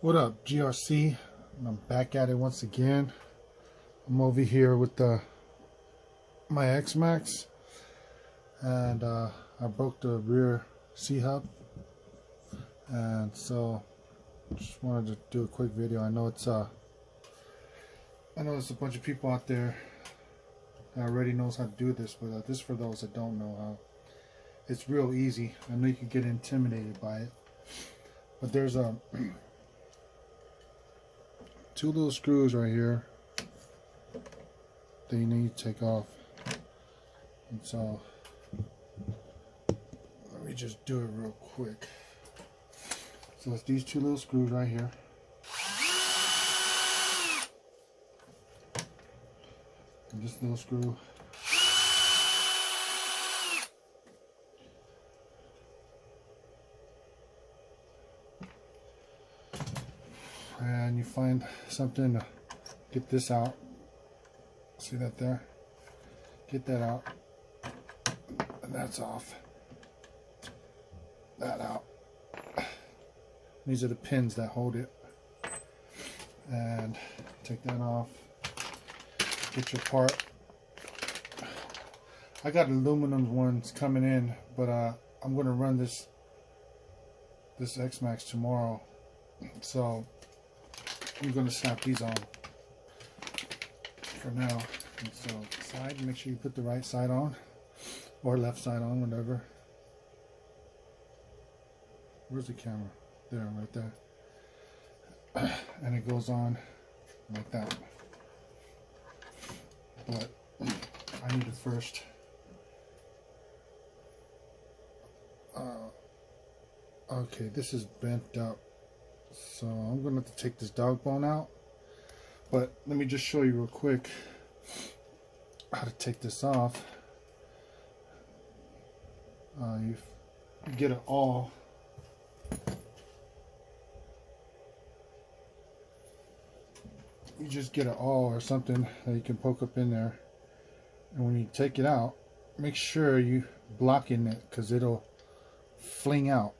What up, GRC? I'm back at it once again. I'm over here with my Xmaxx, and I broke the rear C-hub, and so just wanted to do a quick video. I know there's a bunch of people out there that already knows how to do this, but this is for those that don't know how. It's real easy. I know you can get intimidated by it, but there's two little screws right here that you need to take off. And so let me just do it real quick. So it's these two little screws right here. And this little screw. And you find something to get this out. See that there? Get that out. And that's off. That out. These are the pins that hold it. And take that off. Get your part. I got aluminum ones coming in, but I'm going to run this Xmaxx tomorrow. So I'm going to snap these on for now. And so side, make sure you put the right side on or left side on, whatever. Where's the camera? There, right there. And it goes on like that. But I need to first okay, this is bent up, so I'm gonna have to take this dog bone out, but let me just show you real quick how to take this off. You get it all. You just get an awl or something that you can poke up in there, and when you take it out, make sure you block in it because it'll fling out.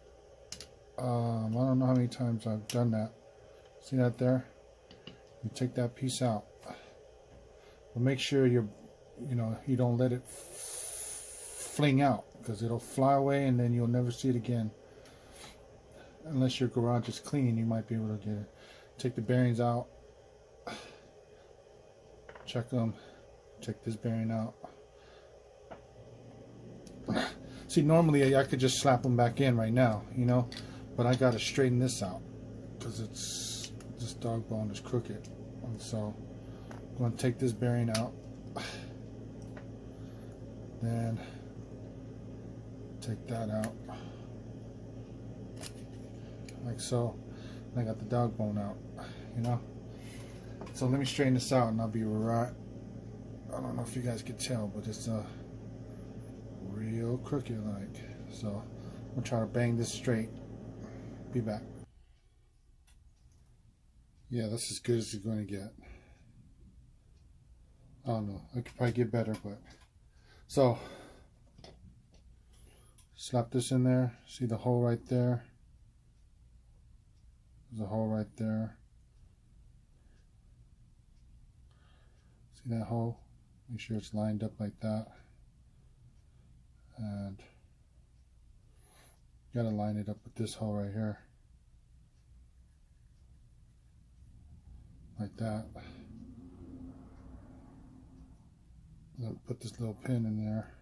I don't know how many times I've done that. See that there? You take that piece out, but make sure you don't let it fling out because it'll fly away and then you'll never see it again. Unless your garage is clean, you might be able to get it. Take the bearings out. Check them. Check this bearing out. See, normally I could just slap them back in right now, but I gotta straighten this out because this dog bone is crooked. And so I'm gonna take this bearing out, then take that out like so. I got the dog bone out, So let me straighten this out and I'll be right. I don't know if you guys can tell, but it's real crooked like. So I'm gonna try to bang this straight. Be back. Yeah, that's as good as you're going to get. I don't know. I could probably get better, but so slap this in there. See the hole right there? There's a hole right there. See that hole? Make sure it's lined up like that. And you gotta line it up with this hole right here. Like that. Then put this little pin in there.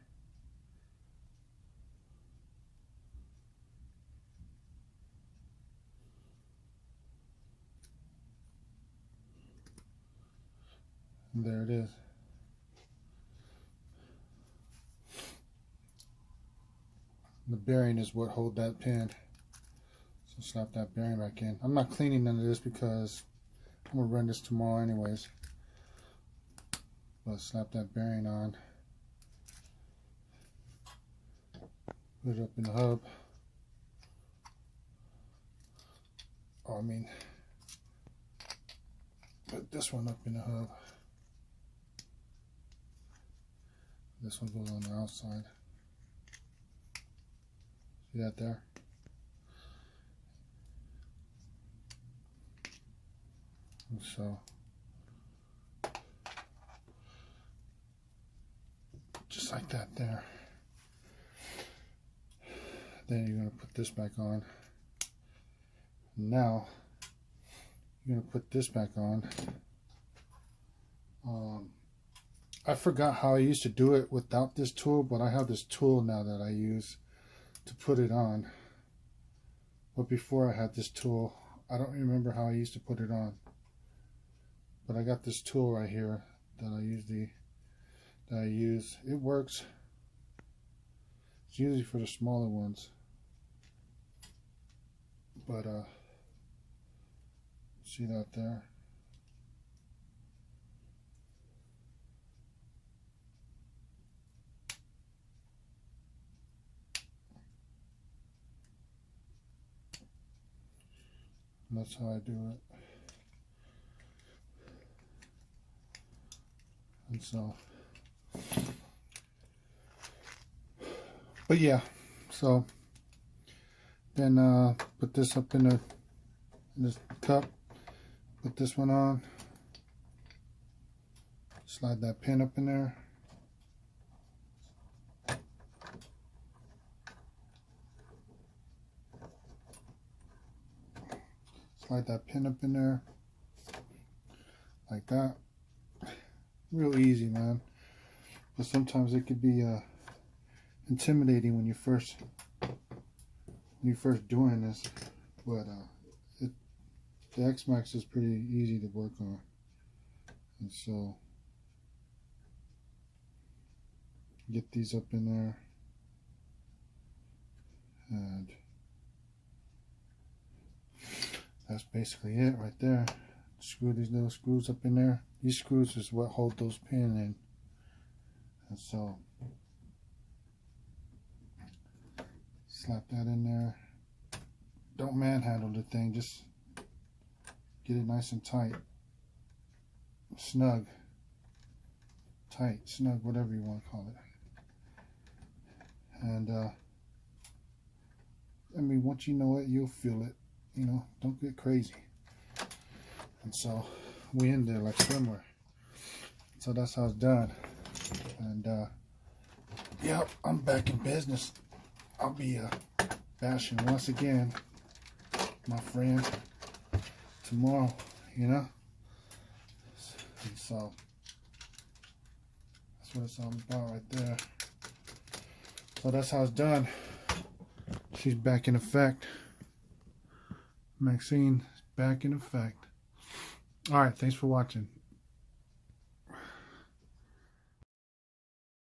And there it is. The bearing is what hold that pin. So slap that bearing back in. I'm not cleaning none of this because I'm gonna run this tomorrow anyways. But slap that bearing on. Put it up in the hub. Oh, I mean, put this one up in the hub. This one goes on the outside. See that there? And so just like that there. Then you're going to put this back on. Now you're going to put this back on. I forgot how I used to do it without this tool, but I have this tool now that I use to put it on. But before I had this tool, I don't remember how I used to put it on. But I got this tool right here that I use. It works. It's usually for the smaller ones. But see that there? And that's how I do it. And so, but yeah, so then put this up in this cup, put this one on, slide that pin up in there. Slide that pin up in there, like that. Real easy, man. But sometimes it could be intimidating when you're first doing this. But the Xmaxx is pretty easy to work on. And so get these up in there, and that's basically it right there. Screw these little screws up in there. These screws is what hold those pins in. And so slap that in there. Don't manhandle the thing, just get it nice and tight. Snug. Tight, snug, whatever you want to call it. And I mean, once you know it, you'll feel it. You know, don't get crazy. And so we in there like swimwear. So that's how it's done. And yep, I'm back in business. I'll be bashing once again, my friend, tomorrow, you know. And so that's what it's all about right there. So that's how it's done. She's back in effect. Maxine is back in effect. All right, thanks for watching.